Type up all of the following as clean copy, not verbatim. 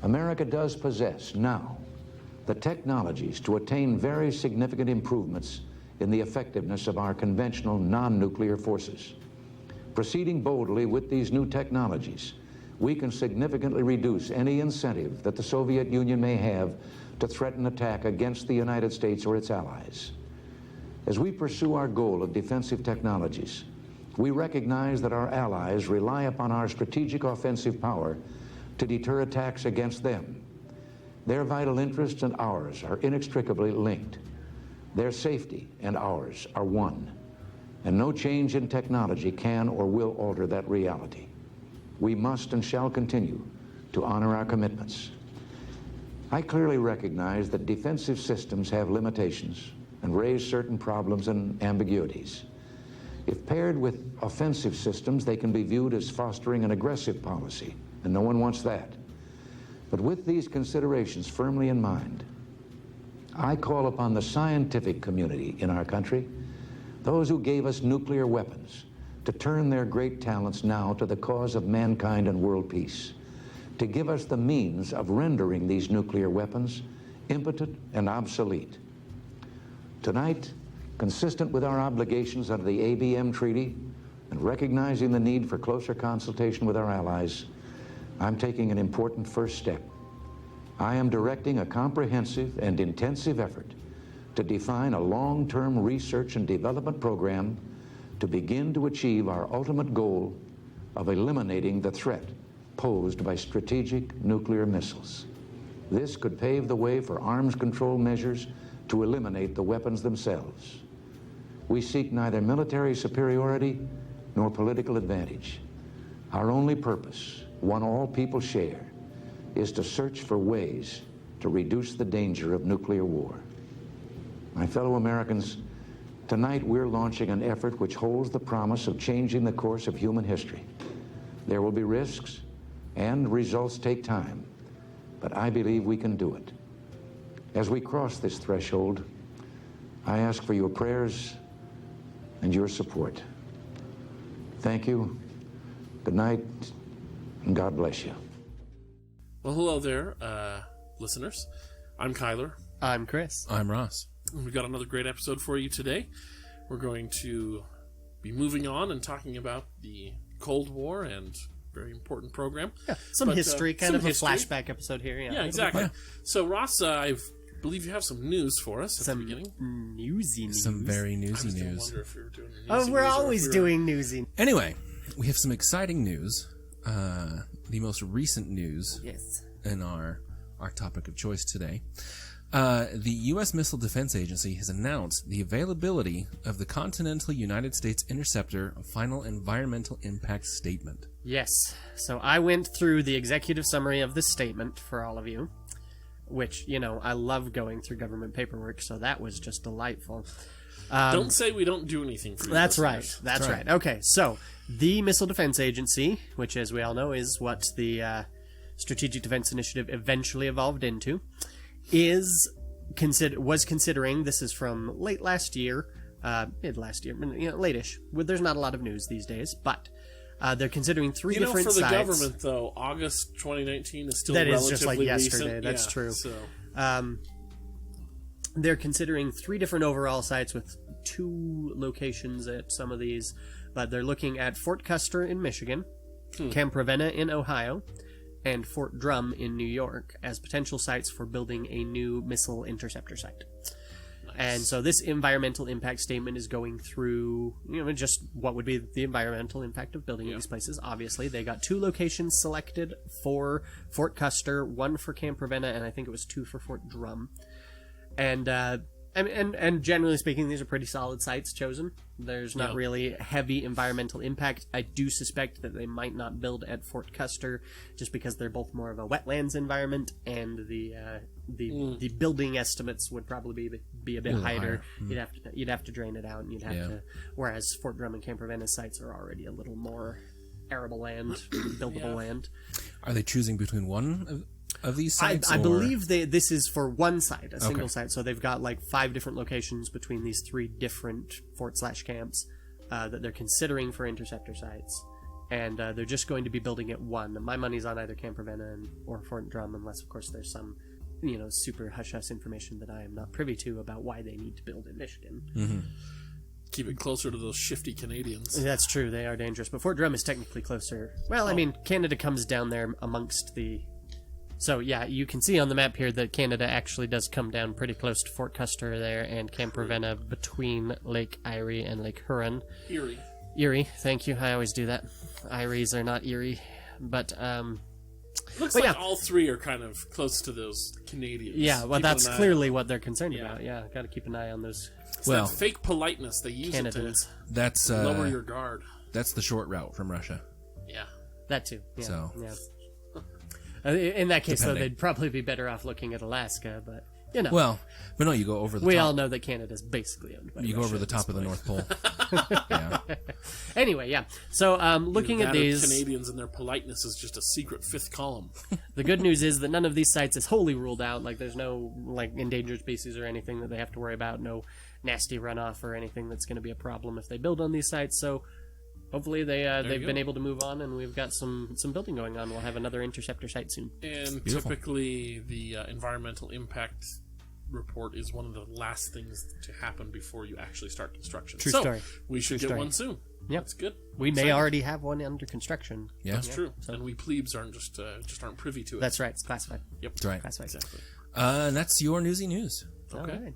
America does possess now the technologies to attain very significant improvements in the effectiveness of our conventional non-nuclear forces. Proceeding boldly with these new technologies, we can significantly reduce any incentive that the Soviet Union may have to threaten attack against the United States or its allies. As we pursue our goal of defensive technologies, we recognize that our allies rely upon our strategic offensive power to deter attacks against them. Their vital interests and ours are inextricably linked. Their safety and ours are one, and no change in technology can or will alter that reality. We must and shall continue to honor our commitments. I clearly recognize that defensive systems have limitations and raise certain problems and ambiguities. If paired with offensive systems, they can be viewed as fostering an aggressive policy, and no one wants that. But with these considerations firmly in mind, I call upon the scientific community in our country, those who gave us nuclear weapons, to turn their great talents now to the cause of mankind and world peace, to give us the means of rendering these nuclear weapons impotent and obsolete. Tonight, consistent with our obligations under the ABM Treaty and recognizing the need for closer consultation with our allies, I'm taking an important first step. I am directing a comprehensive and intensive effort to define a long-term research and development program to begin to achieve our ultimate goal of eliminating the threat posed by strategic nuclear missiles. This could pave the way for arms control measures to eliminate the weapons themselves. We seek neither military superiority nor political advantage. Our only purpose, one all people share, is to search for ways to reduce the danger of nuclear war. My fellow Americans, tonight we're launching an effort which holds the promise of changing the course of human history. There will be risks, and results take time, but I believe we can do it. As we cross this threshold, I ask for your prayers and your support. Thank you. Good night, and God bless you. Well, hello there, listeners. I'm Kyler. I'm Chris. I'm Ross. We've got another great episode for you today. We're going to be moving on and talking about the Cold War and very important program. Yeah, some history, kind of a flashback episode here. Yeah, exactly. Yeah. So, Ross, I believe you have some news for us at the beginning. Newsy news. Some very newsy news. I wonder if we were doing newsy we're news always doing newsy. Anyway, we have some exciting news. The most recent news in our topic of choice today. The U.S. Missile Defense Agency has announced the availability of the Continental United States Interceptor Final Environmental Impact Statement. Yes. So I went through the executive summary of this statement for all of you, which, you know, I love going through government paperwork, so that was just delightful. Don't say we don't do anything for you. That's right. That's right. Okay, so the Missile Defense Agency, which, as we all know, is what the Strategic Defense Initiative eventually evolved into, was considering, this is from late last year, mid-last year, you know, late-ish. There's not a lot of news these days, but they're considering three different sites. For the government, though, August 2019 is still that relatively is just like yesterday. recent. That's true. So. They're considering 3 different overall sites with 2 locations at some of these, but they're looking at Fort Custer in Michigan, Camp Ravenna in Ohio, and Fort Drum in New York as potential sites for building a new missile interceptor site. Nice. And so this environmental impact statement is going through, you know, just what would be the environmental impact of building these places. Obviously, they got 2 locations selected for Fort Custer, 1 for Camp Ravenna, and I think it was 2 for Fort Drum. And generally speaking, these are pretty solid sites chosen. There's not really heavy environmental impact. I do suspect that they might not build at Fort Custer just because they're both more of a wetlands environment, and the building estimates would probably be a bit higher. You'd have to drain it out, and you'd have to. Whereas Fort Drum and Camp Ravenna sites are already a little more arable land, buildable land. Are they choosing between one of these sites? I believe this is for one site, a single site. So they've got like 5 different locations between these 3 different fort/camps that they're considering for interceptor sites. and they're just going to be building it one. My money's on either Camp Ravenna or Fort Drum, unless, of course, there's some, super hush-hush information that I am not privy to about why they need to build in Michigan. Mm-hmm. Keep it closer to those shifty Canadians. That's true, they are dangerous, but Fort Drum is technically closer. Well, I mean, Canada comes down there amongst the... So, yeah, you can see on the map here that Canada actually does come down pretty close to Fort Custer there, and Camp Ravenna between Lake Erie and Lake Huron. Erie, thank you, I always do that. Eries are not Erie, but, Looks like all three are kind of close to those Canadians. Yeah, well, that's clearly what they're concerned about. Yeah, got to keep an eye on those. It's that fake politeness they use Canadians. That's lower your guard. That's the short route from Russia. Yeah, that too. Yeah. So, in that case, though, they'd probably be better off looking at Alaska, but Well, but no, you go over the. We top. all know that Canada's basically owned by You Russia go over the top of the North Pole. Yeah. Anyway, yeah. So, looking at these, Canadians and their politeness is just a secret fifth column. The good news is that none of these sites is wholly ruled out. Like, there's no endangered species or anything that they have to worry about. No nasty runoff or anything that's going to be a problem if they build on these sites. So, hopefully they've been able to move on, and we've got some building going on. We'll have another interceptor site soon. And typically, the environmental impact report is one of the last things to happen before you actually start construction. True story. We should get one soon. Yep. That's good. We may already have one under construction. Yeah. That's true. So. And we plebes aren't aren't privy to it. That's right. It's classified. Yep. That's right. Classified. Exactly. And that's your newsy news. Okay. All right.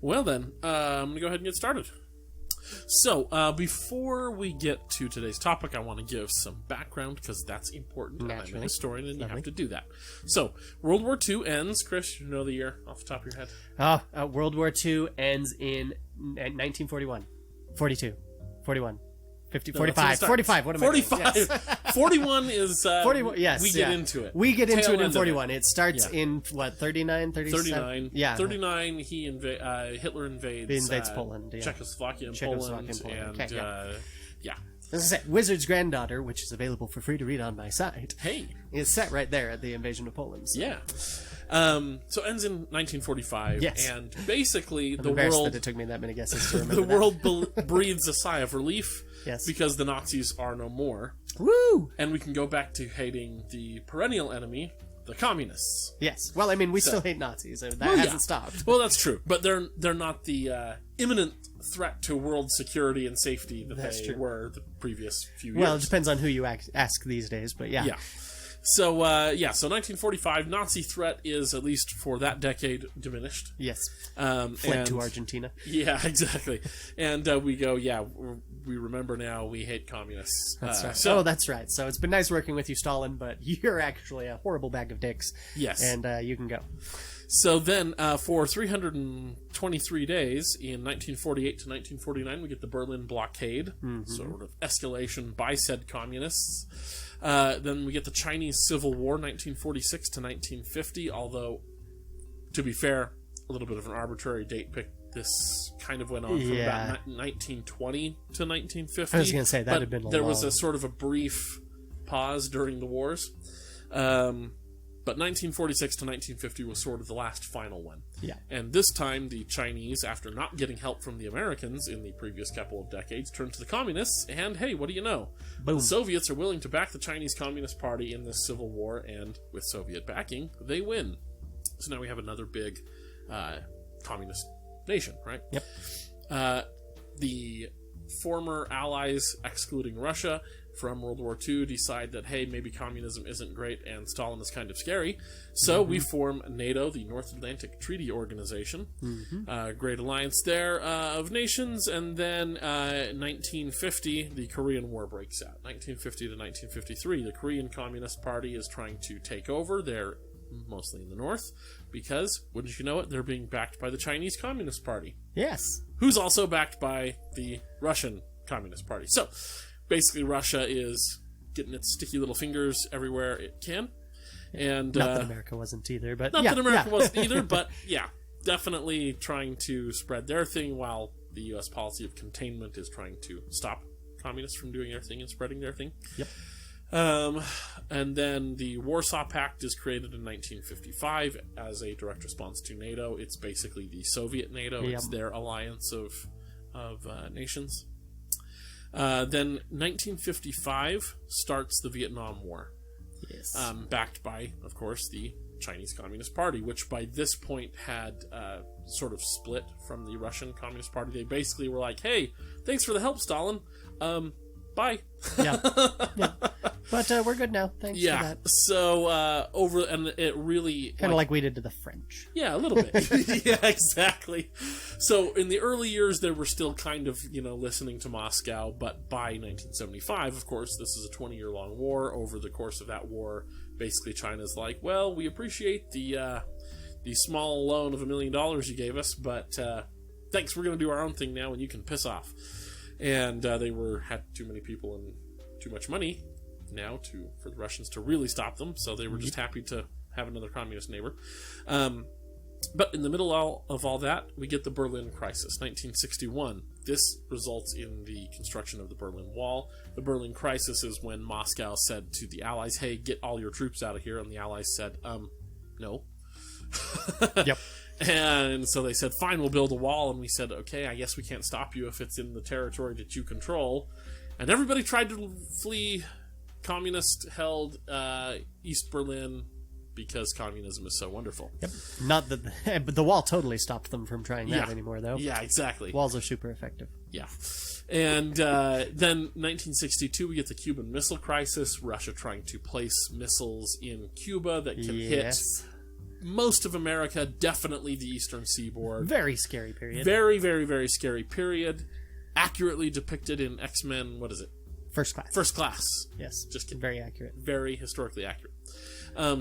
Well then, I'm going to go ahead and get started. So, before we get to today's topic, I want to give some background because that's important. Naturally. I'm a historian and you have to do that. So, World War II ends. Chris, you know the year off the top of your head? World War II ends in 1941. 42. 41. 50, 45. 45. What am I doing? 45. Yes. 41 is... 41, yes. We get into it. We get into Tail it in end of 41. It starts in, 39, 37? 39. Yeah. 39, Hitler invades Poland. Yeah. Czechoslovakia and Poland. And, okay, yeah. As I said, Wizard's Granddaughter, which is available for free to read on my site, Hey. is set right there at the invasion of Poland. So. Yeah. So it ends in 1945. Yes. And basically, I'm the embarrassed world... that it took me that many guesses to remember the world breathes a sigh of relief. Yes. Because the Nazis are no more. Woo! And we can go back to hating the perennial enemy, the communists. Yes. Well, I mean, we still hate Nazis. That hasn't stopped. Well, that's true. But they're not the imminent threat to world security and safety that they were the previous few years. Well, it depends on who you ask these days, but yeah. Yeah. So, so 1945, Nazi threat is, at least for that decade, diminished. Yes. Fled to Argentina. Yeah, exactly. And we go, we remember now, we hate communists. That's right. That's right. So it's been nice working with you, Stalin, but you're actually a horrible bag of dicks. Yes. And you can go. So then, for 323 days, in 1948 to 1949, we get the Berlin blockade, sort of escalation by said communists. Then we get the Chinese Civil War, 1946 to 1950, although, to be fair, a little bit of an arbitrary date pick. This kind of went on from about 1920 to 1950. I was going to say, that had been there was a sort of a brief pause during the wars. But 1946 to 1950 was sort of the last final one. Yeah. And this time, the Chinese, after not getting help from the Americans in the previous couple of decades, turned to the communists, and hey, what do you know? Boom. The Soviets are willing to back the Chinese Communist Party in this civil war, and with Soviet backing, they win. So now we have another big communist nation, right? Yep. The former allies, excluding Russia, from World War II decide that, hey, maybe communism isn't great and Stalin is kind of scary. So we form NATO, the North Atlantic Treaty Organization. Great alliance there of nations. And then 1950, the Korean War breaks out. 1950 to 1953, the Korean Communist Party is trying to take over. They're mostly in the north because, wouldn't you know it, they're being backed by the Chinese Communist Party. Yes. Who's also backed by the Russian Communist Party. So basically, Russia is getting its sticky little fingers everywhere it can. And not that America wasn't either, but not that America wasn't either, but yeah, definitely trying to spread their thing while the U.S. policy of containment is trying to stop communists from doing their thing and spreading their thing. Yep. And then the Warsaw Pact is created in 1955 as a direct response to NATO. It's basically the Soviet NATO. Yep. It's their alliance of nations. Then 1955 starts the Vietnam War. Yes. Backed by, of course, the Chinese Communist Party, which by this point had sort of split from the Russian Communist Party. They basically were like, hey, thanks for the help, Stalin. Bye. Yeah. But we're good now. Thanks for that. So and it really kind of like we did to the French. Yeah, a little bit. Yeah, exactly. So in the early years, they were still kind of listening to Moscow, but by 1975, of course, this is a 20-year-long war. Over the course of that war, basically China's like, well, we appreciate the small loan of $1 million you gave us, but thanks, we're going to do our own thing now, and you can piss off. And they had too many people and too much money now for the Russians to really stop them, so they were just happy to have another communist neighbor. But in the middle of all that, we get the Berlin Crisis, 1961. This results in the construction of the Berlin Wall. The Berlin Crisis is when Moscow said to the Allies, hey, get all your troops out of here, and the Allies said, no. Yep. And so they said, fine, we'll build a wall. And we said, okay, I guess we can't stop you if it's in the territory that you control. And everybody tried to flee communist-held East Berlin because communism is so wonderful. Yep. Not that, but the wall totally stopped them from trying that anymore, though. Yeah, exactly. Walls are super effective. Yeah. And then 1962, we get the Cuban Missile Crisis. Russia trying to place missiles in Cuba that can hit most of America, definitely the eastern seaboard. Very scary period. Very, very, very scary period. Accurately depicted in X-Men, what is it? First Class. First Class. Yes. Just kidding. Very accurate. Very historically accurate.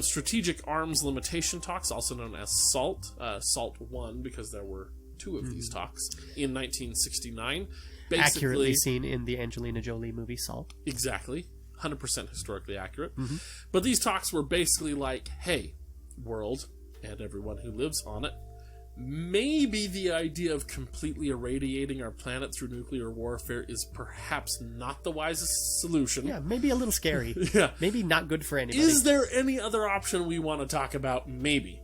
Strategic Arms Limitation Talks, also known as SALT. SALT 1, because there were two of these talks, in 1969. Accurately seen in the Angelina Jolie movie Salt. Exactly. 100% historically accurate. But these talks were basically like, hey, world and everyone who lives on it, maybe the idea of completely irradiating our planet through nuclear warfare is perhaps not the wisest solution. Yeah, maybe a little scary. Yeah. Maybe not good for anybody. Is there any other option we want to talk about? Maybe.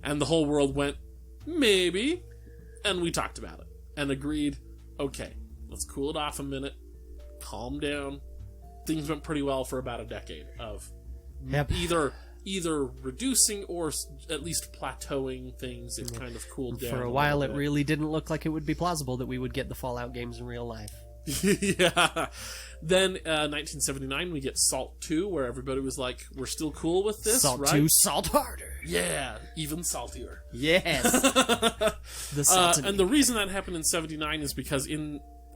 And the whole world went, maybe. And we talked about it and agreed, okay, let's cool it off a minute, calm down. Things went pretty well for about a decade of either reducing or at least plateauing things. It kind of cooled down. For a while, it really didn't look like it would be plausible that we would get the Fallout games in real life. Yeah. Then 1979, we get Salt 2, where everybody was like, we're still cool with this, Salt right? 2, salt harder. Yeah, even saltier. Yes. The salt and the reason that happened in 79 is because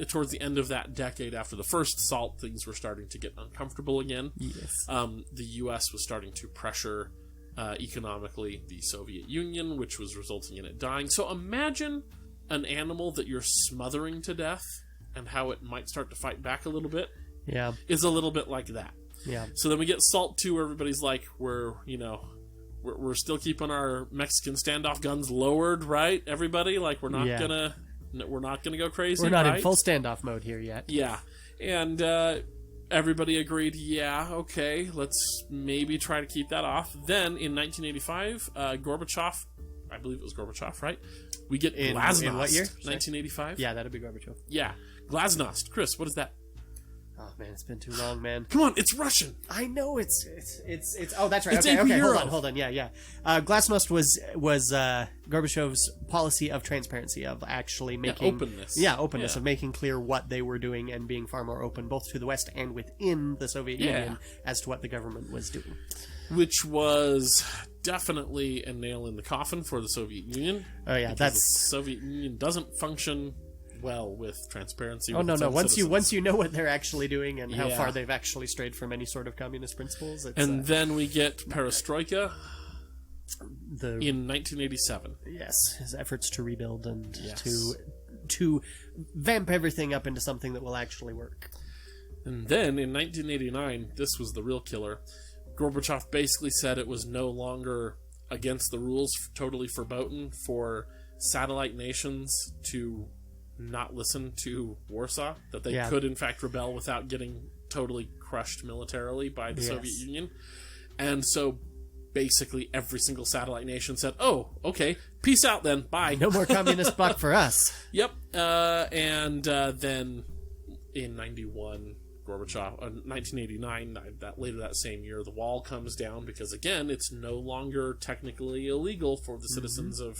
towards the end of that decade, after the first SALT, things were starting to get uncomfortable again. Yes. The U.S. was starting to pressure economically the Soviet Union, which was resulting in it dying. So imagine an animal that you're smothering to death and how it might start to fight back a little bit. Yeah. Is a little bit like that. Yeah. So then we get SALT 2, where everybody's like, we're still keeping our Mexican standoff guns lowered, right? Everybody, like, we're not gonna go crazy. We're not right? in full standoff mode here yet. Yeah. And everybody agreed, yeah, okay, let's maybe try to keep that off. Then in 1985, Gorbachev, I believe it was Gorbachev, right? We get Glasnost. In what year? 1985? Yeah, that'd be Gorbachev. Yeah. Glasnost. Chris, what is that? Oh man, it's been too long, man. Come on, it's Russian. I know it's. Oh, that's right. It's Okay. Hold on. Yeah. Glasnost was Gorbachev's policy of transparency, of actually making openness. Of making clear what they were doing and being far more open, both to the West and within the Soviet Union, as to what the government was doing. Which was definitely a nail in the coffin for the Soviet Union. Oh yeah, the Soviet Union doesn't function well with transparency. Oh no! Once you know what they're actually doing and how far they've actually strayed from any sort of communist principles, and then we get Perestroika in 1987. Yes, his efforts to rebuild and to vamp everything up into something that will actually work. And then in 1989, this was the real killer. Gorbachev basically said it was no longer against the rules, totally verboten, for satellite nations to not listen to Warsaw, that they could in fact rebel without getting totally crushed militarily by the Soviet Union. And so basically every single satellite nation said, oh, okay, peace out then, bye. No more communist buck for us. Yep. And then in 91, Gorbachev, 1989, later that same year, the wall comes down because, again, it's no longer technically illegal for the citizens of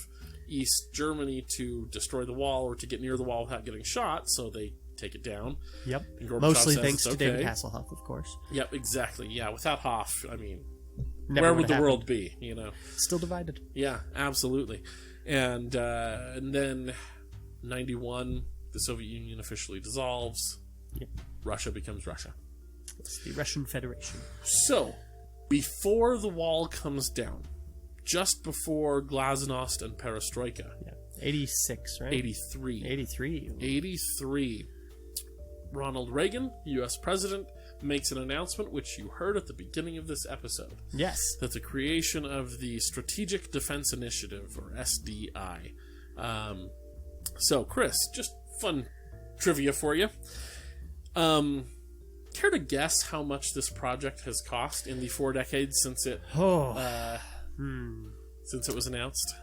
East Germany to destroy the wall or to get near the wall without getting shot, so they take it down. Yep. And Gorbachev Mostly says thanks it's to okay. David Hasselhoff, of course. Yep, exactly. Yeah, without Hoff, I mean, Never where would would the have world be, you know? Still divided. Yeah, absolutely. And then 91, the Soviet Union officially dissolves. Yep. Russia becomes Russia. It's the Russian Federation. So, before the wall comes down, just before Glasnost and Perestroika, Yeah. 86, right? 83. 83. 83. Ronald Reagan, U.S. President, makes an announcement, which you heard at the beginning of this episode, Yes. that the creation of the Strategic Defense Initiative, or SDI. So, Chris, just fun trivia for you. Care to guess how much this project has cost in the 4 decades since it since it was announced?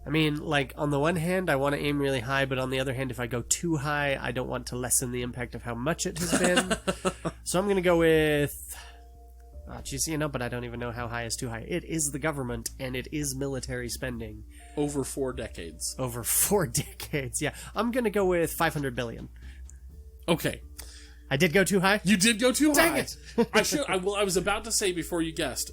I mean, like, on the one hand, I want to aim really high, but on the other hand, if I go too high, I don't want to lessen the impact of how much it has been. So I'm going to go with... Oh, geez, but I don't even know how high is too high. It is the government, and it is military spending. Over 4 decades. Over 4 decades, yeah. I'm going to go with 500 billion. Okay. I did go too high? You did go too Dang high. it! I was about to say before you guessed,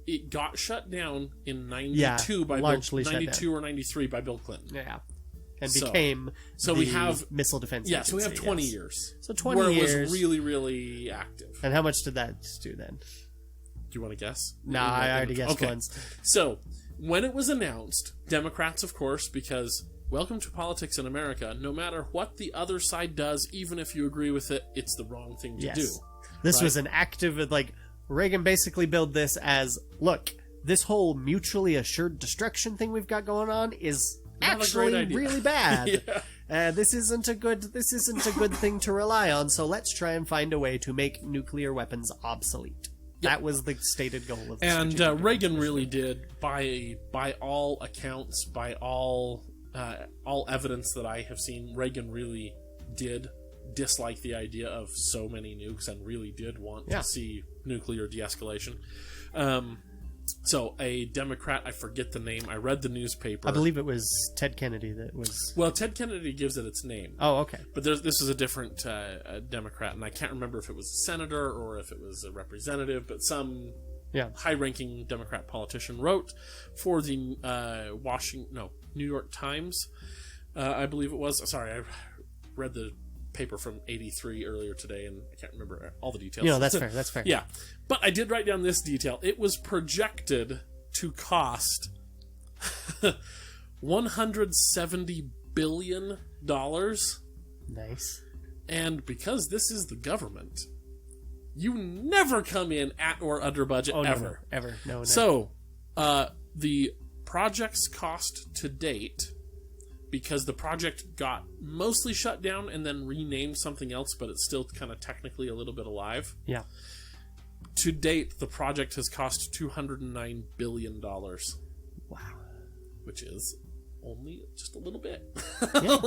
it got shut down in 92 Yeah, by largely Bill, shut 92 or 93 by Bill Clinton. Yeah. And So- became so the we have- Missile Defense Yeah, so we have Agency, 20 yes. years. So 20 where years. it was really, really active. And how much did that do then? Do you want to guess? Nah, I already guessed Okay. once. So, when it was announced, Democrats, of course, because welcome to politics in America, no matter what the other side does, even if you agree with it, it's the wrong thing to Yes. do. This Right. was an active, like, Reagan basically billed this as, look, this whole mutually assured destruction thing we've got going on is Not a great actually idea. really bad. Yeah. This isn't a good thing to rely on, so let's try and find a way to make nuclear weapons obsolete. That was the stated goal of the And strategic Reagan really did, by all accounts, by all evidence that I have seen, Reagan really did dislike the idea of so many nukes and really did want to see nuclear de-escalation. So a Democrat, I forget the name, I read the newspaper. I believe it was Ted Kennedy that was... Well, Ted Kennedy gives it its name. Oh, okay. But this is a different Democrat, and I can't remember if it was a senator or if it was a representative, but some high-ranking Democrat politician wrote for the New York Times, I believe it was. Sorry, I read the paper from 83 earlier today, and I can't remember all the details. That's fair, that's fair. Yeah, but I did write down this detail. It was projected to cost $170 billion. Nice. And because this is the government, you never come in at or under budget, ever. No, ever. No, no. So, the project's cost to date, because the project got mostly shut down and then renamed something else, but it's still kind of technically a little bit alive. Yeah. To date, the project has cost $209 billion. Wow. Which is only just a little bit. Yeah.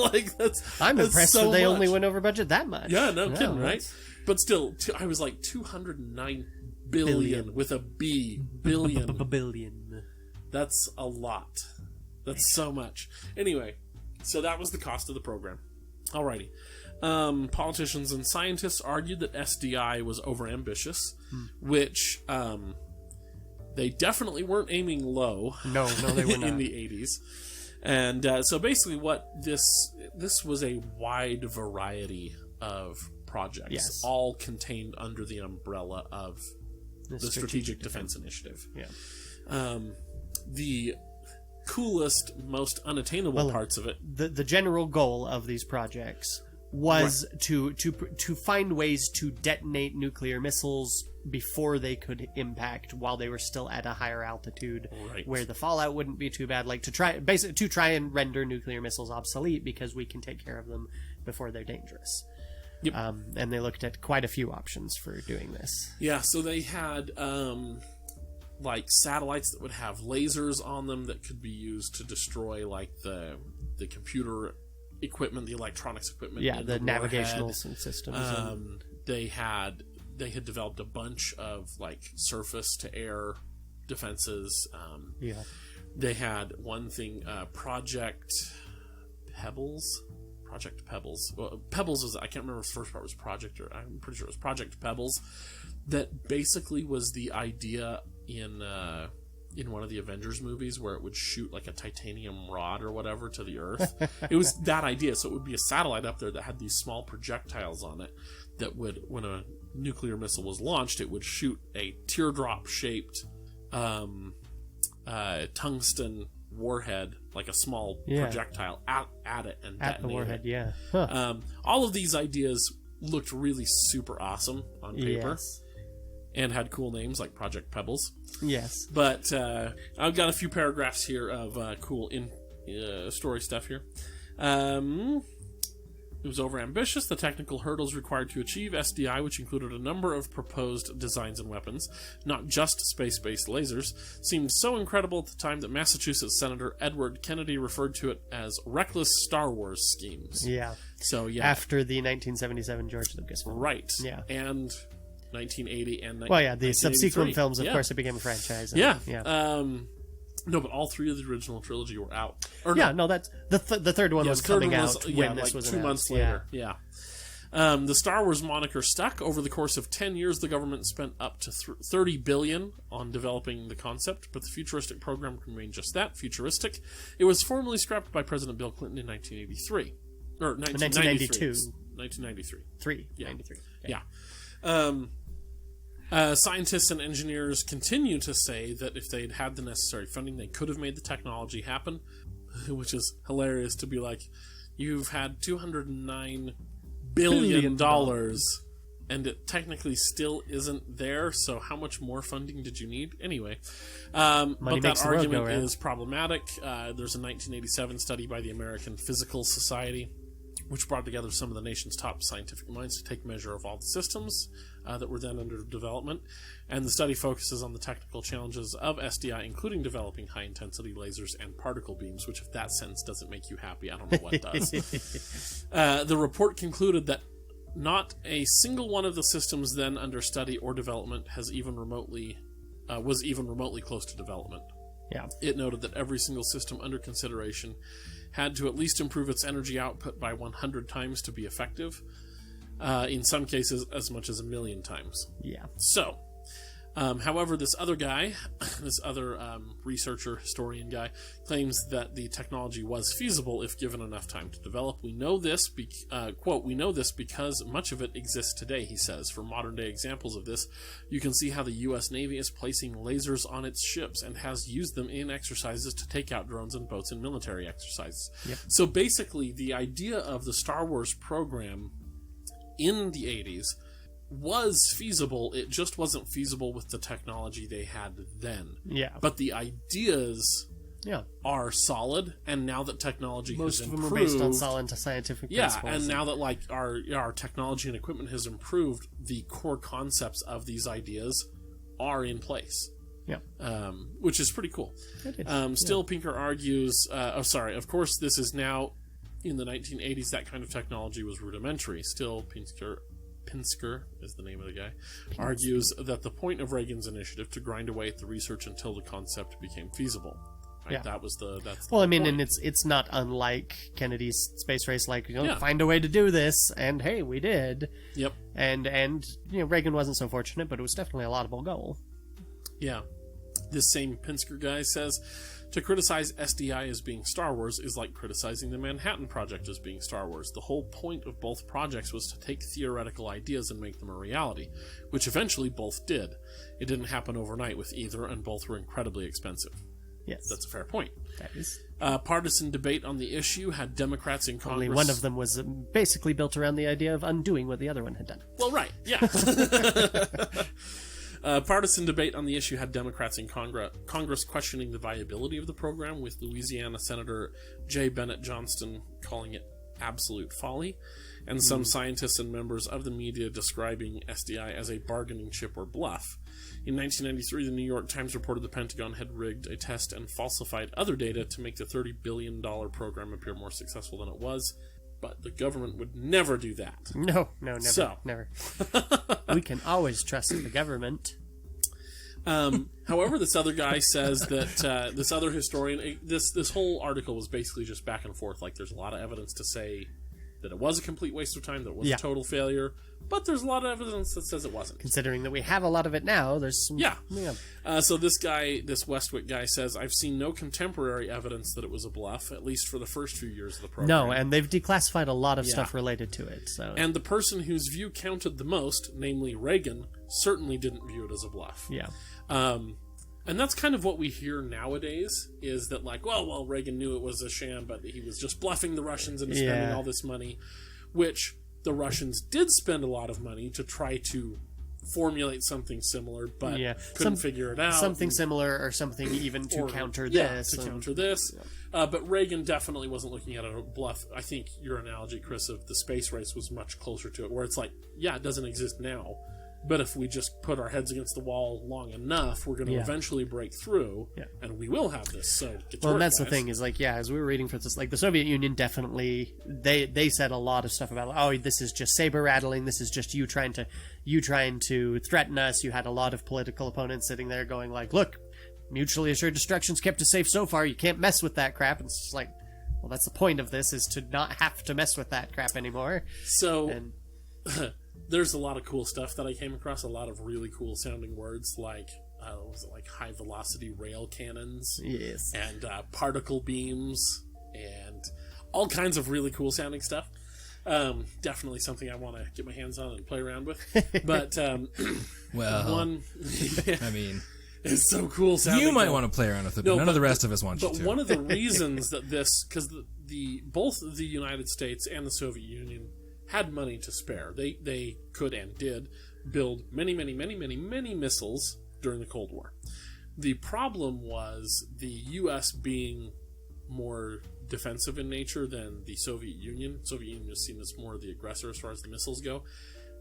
I'm that's impressed so that they much. only went over budget that much. Yeah, no kidding, right? that's- But still, I was like 209 billion with a B. Billion. Billion. That's a lot. That's so much. Anyway, so that was the cost of the program. Alrighty. Politicians and scientists argued that SDI was overambitious, which they definitely weren't aiming low. No, they were not. In the 80s. And so basically what this was a wide variety of projects, Yes. all contained under the umbrella of the Strategic Defense Initiative. Yeah. The coolest, most unattainable parts of it. The general goal of these projects was to find ways to detonate nuclear missiles before they could impact, while they were still at a higher altitude, where the fallout wouldn't be too bad. Like to try and render nuclear missiles obsolete, because we can take care of them before they're dangerous. Yep. And they looked at quite a few options for doing this. Yeah, so they had like satellites that would have lasers on them that could be used to destroy like the computer equipment, the electronics equipment. Yeah, in the navigational warhead. systems. They had developed a bunch of like surface to air defenses. They had one thing, Project Pebbles. Well, Pebbles is, I can't remember if the first part was Project, or I'm pretty sure it was Project Pebbles. That basically was the idea in one of the Avengers movies where it would shoot like a titanium rod or whatever to the Earth. It was that idea. So it would be a satellite up there that had these small projectiles on it that would, when a nuclear missile was launched, it would shoot a teardrop-shaped tungsten warhead, like a small projectile, at it and at the warhead. It. Huh. All of these ideas looked really super awesome on paper. And had cool names like Project Pebbles. Yes. But I've got a few paragraphs here of cool story stuff here. It was overambitious. The technical hurdles required to achieve SDI, which included a number of proposed designs and weapons, not just space-based lasers, seemed so incredible at the time that Massachusetts Senator Edward Kennedy referred to it as reckless Star Wars schemes. Yeah. So, yeah. After the 1977 George Lucas film. Right. Yeah. And 1980 and the subsequent films, of course, it became a franchise. No, but all three of the original trilogy were out. That's the third one was coming out when this was 2 months later. Yeah. The Star Wars moniker stuck. Over the course of 10 years, the government spent up to $30 billion on developing the concept, but the futuristic program remained just that, futuristic. It was formally scrapped by President Bill Clinton in 1983. Or 1992. 1993. 93. Yeah. Scientists and engineers continue to say that if they'd had the necessary funding, they could have made the technology happen, which is hilarious to be like, you've had $209 billion, and it technically still isn't there, so how much more funding did you need? Anyway, but that argument is problematic. There's a 1987 study by the American Physical Society, which brought together some of the nation's top scientific minds to take measure of all the systems that were then under development. And the study focuses on the technical challenges of SDI, including developing high-intensity lasers and particle beams, which if that sentence doesn't make you happy, I don't know what does. The report concluded that not a single one of the systems then under study or development was even remotely close to development. Yeah. It noted that every single system under consideration had to at least improve its energy output by 100 times to be effective. In some cases, as much as 1,000,000 times. Yeah. So, however, this other guy, researcher, historian guy, claims that the technology was feasible if given enough time to develop. We know this, quote, we know this because much of it exists today, he says. For modern-day examples of this, you can see how the U.S. Navy is placing lasers on its ships and has used them in exercises to take out drones and boats in military exercises. Yep. So basically, the idea of the Star Wars program in the 80s was feasible. It just wasn't feasible with the technology they had then. Yeah. But the ideas are solid, and now that technology most has of improved... them are based on solid scientific principles. And now that like our technology and equipment has improved, the core concepts of these ideas are in place. Yeah. Which is pretty cool. It is. Still, Pinker argues... of course, this is now... In the 1980s, that kind of technology was rudimentary. Still, Pinsker is the name of the guy, argues that the point of Reagan's initiative to grind away at the research until the concept became feasible. Right? Yeah. That's the and point. it's not unlike Kennedy's space race, find a way to do this, and hey, we did. Yep. And Reagan wasn't so fortunate, but it was definitely a laudable goal. Yeah. This same Pinsker guy says, to criticize SDI as being Star Wars is like criticizing the Manhattan Project as being Star Wars. The whole point of both projects was to take theoretical ideas and make them a reality, which eventually both did. It didn't happen overnight with either, and both were incredibly expensive. Yes. That's a fair point. That is. Partisan debate on the issue had Democrats in Congress... Only one of them was basically built around the idea of undoing what the other one had done. Well, right, yeah. Partisan debate on the issue had Democrats in Congress questioning the viability of the program, with Louisiana Senator J. Bennett Johnston calling it absolute folly, and some scientists and members of the media describing SDI as a bargaining chip or bluff. In 1993, the New York Times reported the Pentagon had rigged a test and falsified other data to make the $30 billion program appear more successful than it was. But the government would never do that. No, never, So. never. We can always trust the government. However, this other guy says that this other historian, this whole article was basically just back and forth. Like, there's a lot of evidence to say that it was a complete waste of time, that it was a total failure, but there's a lot of evidence that says it wasn't. Considering that we have a lot of it now, there's some... Yeah. So this Westwick guy says, I've seen no contemporary evidence that it was a bluff, at least for the first few years of the program. No, and they've declassified a lot of stuff related to it. So. And the person whose view counted the most, namely Reagan, certainly didn't view it as a bluff. Yeah. And that's kind of what we hear nowadays, is that like, well, Reagan knew it was a sham, but he was just bluffing the Russians into spending all this money, which the Russians did spend a lot of money to try to formulate something similar, but couldn't figure it out. Something similar or something even to counter this. Counter this. But Reagan definitely wasn't looking at it as a bluff. I think your analogy, Chris, of the space race was much closer to it, where it's like, yeah, it doesn't exist now, but if we just put our heads against the wall long enough, we're going to eventually break through, and we will have this. So, well, that's the thing is, like, as we were reading for this, like, the Soviet Union definitely, they said a lot of stuff about, like, oh, this is just saber rattling. This is just you trying to threaten us. You had a lot of political opponents sitting there going, like, look, mutually assured destruction's kept us safe so far. You can't mess with that crap. And it's just like, well, that's the point of this, is to not have to mess with that crap anymore. So. There's a lot of cool stuff that I came across, a lot of really cool sounding words like high velocity rail cannons, and particle beams, and all kinds of really cool sounding stuff. Definitely something I want to get my hands on and play around with. But well, I mean, it's so cool sounding. You might want to play around with it, but none of the rest of us want you to. But one of the reasons that because both the United States and the Soviet Union had money to spare. They could and did build many missiles during the Cold War. The problem was the U.S. being more defensive in nature than the Soviet Union. Soviet Union was seen as more of the aggressor as far as the missiles go.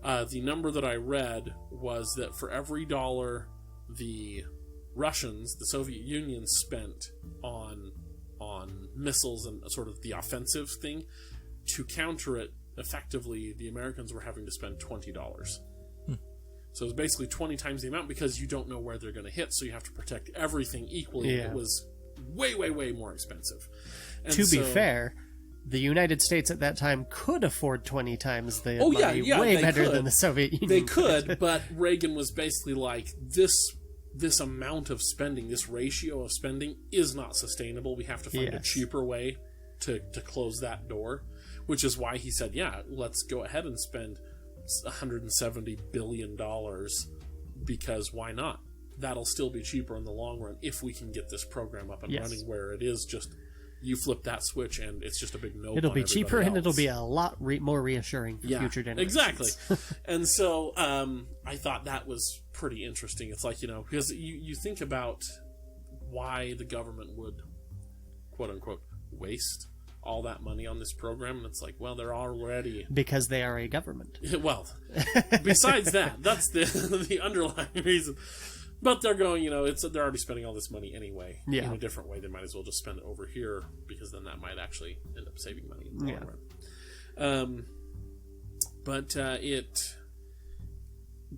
The number that I read was that for every dollar the Russians, the Soviet Union, spent on missiles and sort of the offensive thing, to counter it, effectively, the Americans were having to spend $20. So it was basically 20 times the amount, because you don't know where they're going to hit, so you have to protect everything equally. It was way more expensive. And to be fair, the United States at that time could afford 20 times the money, way better than the Soviet Union. They could, but Reagan was basically like, this amount of spending, this ratio of spending is not sustainable. We have to find a cheaper way to close that door. Which is why he said, let's go ahead and spend $170 billion, because why not? That'll still be cheaper in the long run if we can get this program up and running, where it is just, you flip that switch and it's just a big no. It'll be cheaper and it'll be a lot more reassuring for future generations. Exactly. And so I thought that was pretty interesting. It's like, because you think about why the government would, quote unquote, waste all that money on this program, and it's like, well, they're already... Because they are a government. Well, besides that, that's the underlying reason. But they're going, they're already spending all this money anyway. In a different way. They might as well just spend it over here, because then that might actually end up saving money in the long run. But it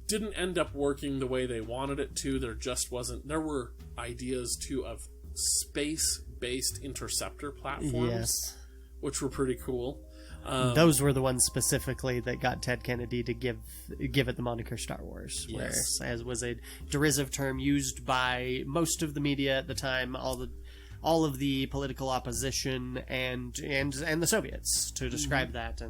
didn't end up working the way they wanted it to. There were ideas, too, of space-based interceptor platforms, which were pretty cool. Those were the ones specifically that got Ted Kennedy to give it the moniker Star Wars, as was a derisive term used by most of the media at the time, all of the political opposition and the Soviets to describe that.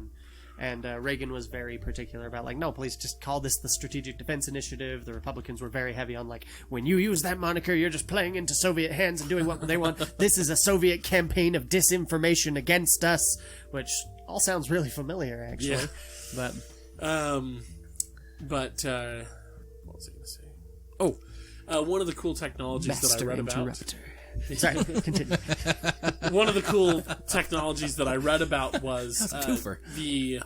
And Reagan was very particular about, like, no, please just call this the Strategic Defense Initiative. The Republicans were very heavy on, like, when you use that moniker, you're just playing into Soviet hands and doing what they want. This is a Soviet campaign of disinformation against us, which all sounds really familiar, actually. Yeah. But what was I going to say? Oh, one of the cool technologies that I read about... Sorry, continue. One of the cool technologies that I read about was the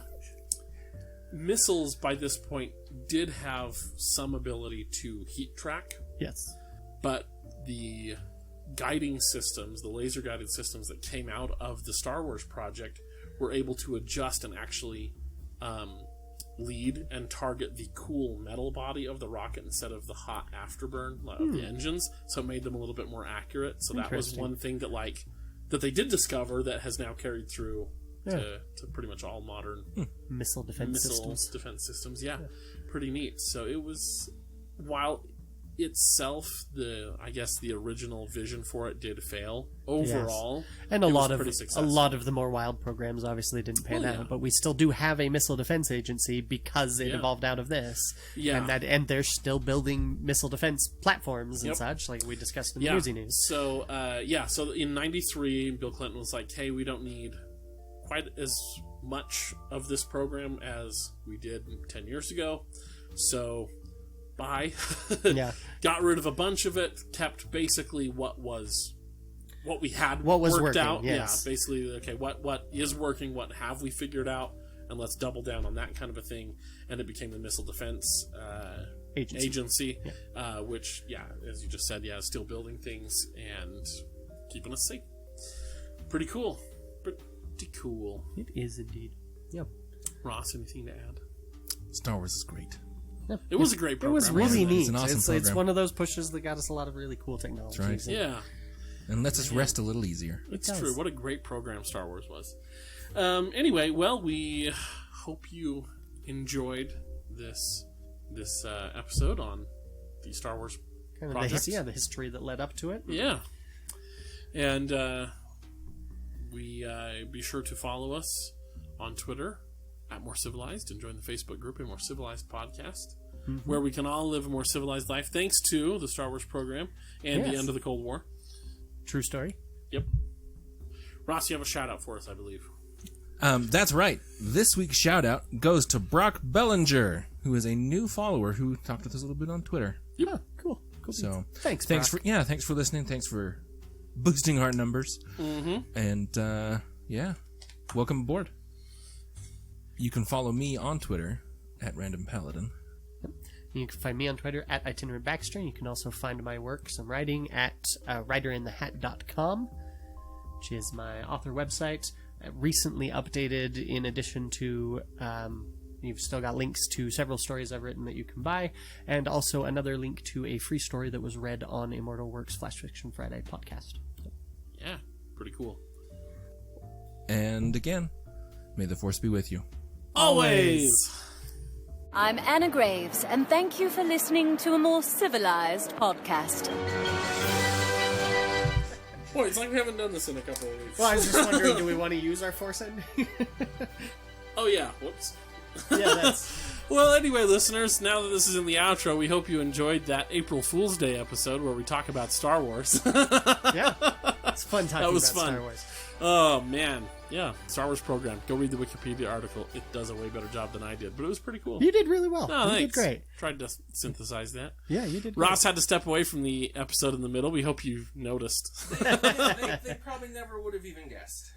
missiles by this point did have some ability to heat track. Yes. But the guiding systems, the laser guided systems that came out of the Star Wars project, were able to adjust and actually lead and target the cool metal body of the rocket instead of the hot afterburn of the engines, so it made them a little bit more accurate. So that was one thing that they did discover that has now carried through to pretty much all modern missile defense systems. Yeah, pretty neat. So it was, while itself, I guess the original vision for it did fail overall, and a lot of the more wild programs obviously didn't pan out. But we still do have a missile defense agency because it evolved out of this. And they're still building missile defense platforms and such, like we discussed in the Newsy News. So so in '93, Bill Clinton was like, "Hey, we don't need quite as much of this program as we did 10 years ago, so bye." Got rid of a bunch of it, kept basically what we had worked working, out. yes. Yeah, basically, okay, what is working, what have we figured out, and let's double down on that kind of a thing. And it became the Missile Defense Agency, which, as you just said, is still building things and keeping us safe. Pretty cool. Pretty cool. It is indeed. Yep. Ross, anything to add? Star Wars is great. Yep. It was a great program. It was really neat. It's an awesome program. It's one of those pushes that got us a lot of really cool technology. That's right. Yeah. And lets us rest a little easier. It's true. What a great program Star Wars was. Anyway, well, we hope you enjoyed this episode on the Star Wars project. The history that led up to it. Yeah. And we be sure to follow us on Twitter at More Civilized, and join the Facebook group, A More Civilized Podcast, where we can all live a more civilized life thanks to the Star Wars program and the end of the Cold War. True story. Yep. Ross, you have a shout out for us, I believe. That's right. This week's shout out goes to Brock Bellinger, who is a new follower who talked with us a little bit on Twitter. Yep. Oh, cool. So thanks Brock. Thanks for listening. Thanks for boosting our numbers. And welcome aboard. You can follow me on Twitter at Random Paladin. You can find me on Twitter at Itinerant Baxter. You can also find my work, some writing, at writerinthehat.com, which is my author website. Recently updated, in addition to, you've still got links to several stories I've written that you can buy, and also another link to a free story that was read on Immortal Works Flash Fiction Friday podcast. Yeah, pretty cool. And again, may the Force be with you. Always! I'm Anna Graves, and thank you for listening to A More Civilized Podcast. Boy, it's like we haven't done this in a couple of weeks. Well, I was just wondering, do we want to use our Force ending? Oh, yeah. Whoops. Yeah, that's... Well, anyway, listeners, now that this is in the outro, we hope you enjoyed that April Fool's Day episode where we talk about Star Wars. Yeah, it's fun talking about Star Wars. Oh, man. Yeah, Star Wars program. Go read the Wikipedia article. It does a way better job than I did, but it was pretty cool. You did really well. Oh, you did great. Tried to synthesize that. Yeah, you did Ross had to step away from the episode in the middle. We hope you noticed. They probably never would have even guessed.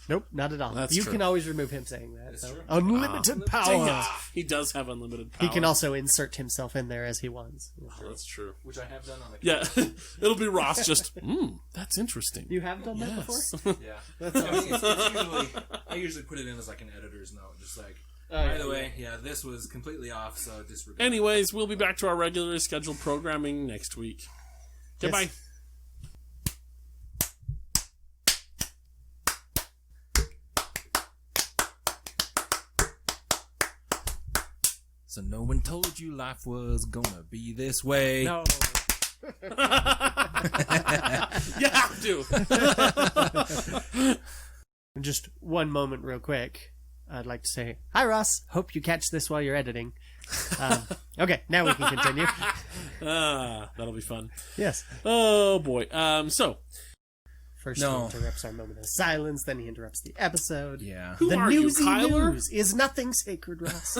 Nope, not at all. That's you true. can always remove him saying that. That's true. Unlimited power. He does have unlimited power. He can also insert himself in there as he wants. Oh, that's true. Which I have done on the It'll be Ross just, that's interesting. You have done that before? Yeah. That's awesome. I usually put it in as like an editor's note, just like, by the way, this was completely off, so disregard. Anyways, we'll be back to our regularly scheduled programming next week. Goodbye. Yes. So no one told you life was gonna be this way. No. You have to. Just one moment real quick. I'd like to say, hi, Ross. Hope you catch this while you're editing. Okay, now we can continue. That'll be fun. Yes. Oh, boy. First he interrupts our moment of silence, then he interrupts the episode. Yeah. Who are you, Kyler? News is nothing sacred, Ross.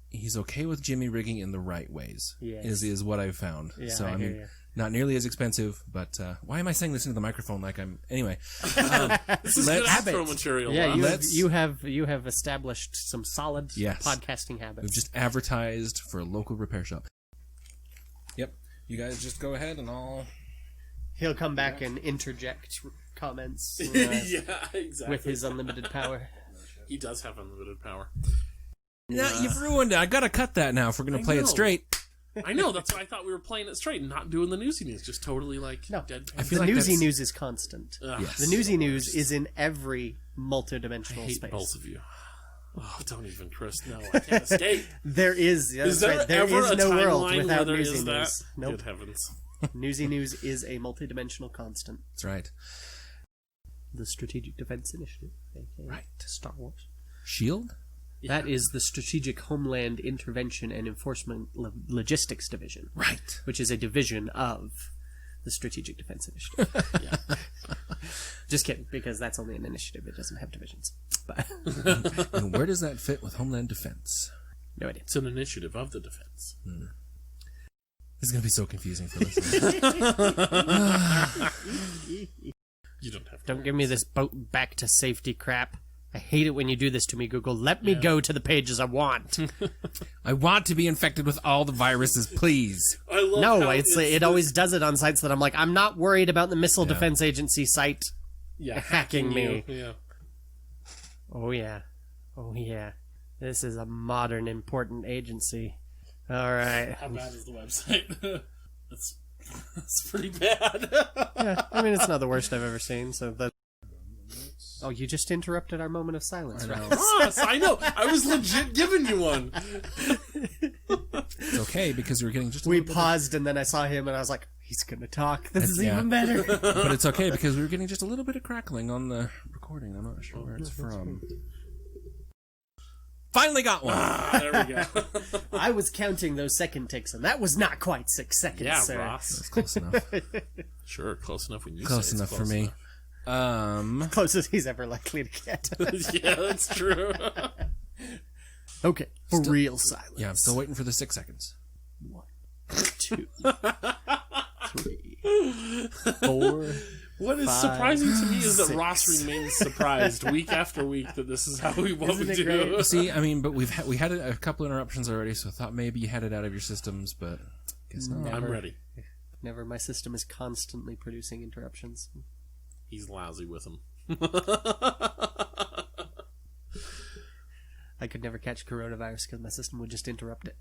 He's okay with Jimmy rigging in the right ways. Yes. Is what I've found. Yeah, so I hear you. Not nearly as expensive, but why am I saying this into the microphone like I'm... Anyway. This is good outro material. Yeah, you have established some solid podcasting habits. We've just advertised for a local repair shop. Yep. You guys just go ahead and I'll He'll come back and interject comments Yeah, exactly. with his unlimited power. He does have unlimited power. Yeah, you've ruined it. I gotta cut that now if we're gonna play it straight. I know, that's why I thought we were playing it straight and not doing the newsy news, just totally deadpan. I feel The like newsy that's- news is constant. Yes. The newsy news is in every I multidimensional hate space. both of you. Oh, don't even, Chris. No, I can't escape. There is. That's Is there right. There ever is a no world timeline without where there newsy is that? news. Nope. Good heavens. Newsy news is a multidimensional constant. That's right. The Strategic Defense Initiative, aka Right. Star Wars. Shield? That is the Strategic Homeland Intervention and Enforcement Logistics Division. Right. Which is a division of the Strategic Defense Initiative. Yeah. Just kidding, because that's only an initiative. It doesn't have divisions. But And where does that fit with Homeland Defense? no idea. It's an initiative of the defense. This is going to be so confusing for listeners. You don't have to. Don't give me this boat back to safety crap. I hate it when you do this to me, Google. Let me go to the pages I want. I want to be infected with all the viruses, please. I love No, how it always does it on sites that I'm like, I'm not worried about the Missile Defense Agency site hacking me. Yeah. Oh, yeah. Oh, yeah. This is a modern, important agency. All right. How bad is the website? That's pretty bad. Yeah, I mean, it's not the worst I've ever seen, so that... Oh, you just interrupted our moment of silence, right? Ross, I know. I was legit giving you one. It's okay because we're getting just a We little paused, and then I saw him, and I was like, he's gonna talk. This is Yeah. even better. But it's okay because we were getting just a little bit of crackling on the recording. I'm not sure where it's from. Finally got one. There we go. I was counting those second ticks, and that was not quite 6 seconds, Yeah, sir. Ross. That's close enough. Sure, close enough when you Close say it's enough for close me. Closest he's ever likely to get. Yeah, that's true. Okay, for real silence. Yeah, I'm still waiting for the 6 seconds. 1, 2, 3, 4. What is 5, surprising to me is that 6. Ross remains surprised week after week that this is what we Isn't it do. great? See, I mean, but we had a couple interruptions already, so I thought maybe you had it out of your systems, but guess not. I'm ready. Never. My system is constantly producing interruptions. He's lousy with them. I could never catch coronavirus because my system would just interrupt it.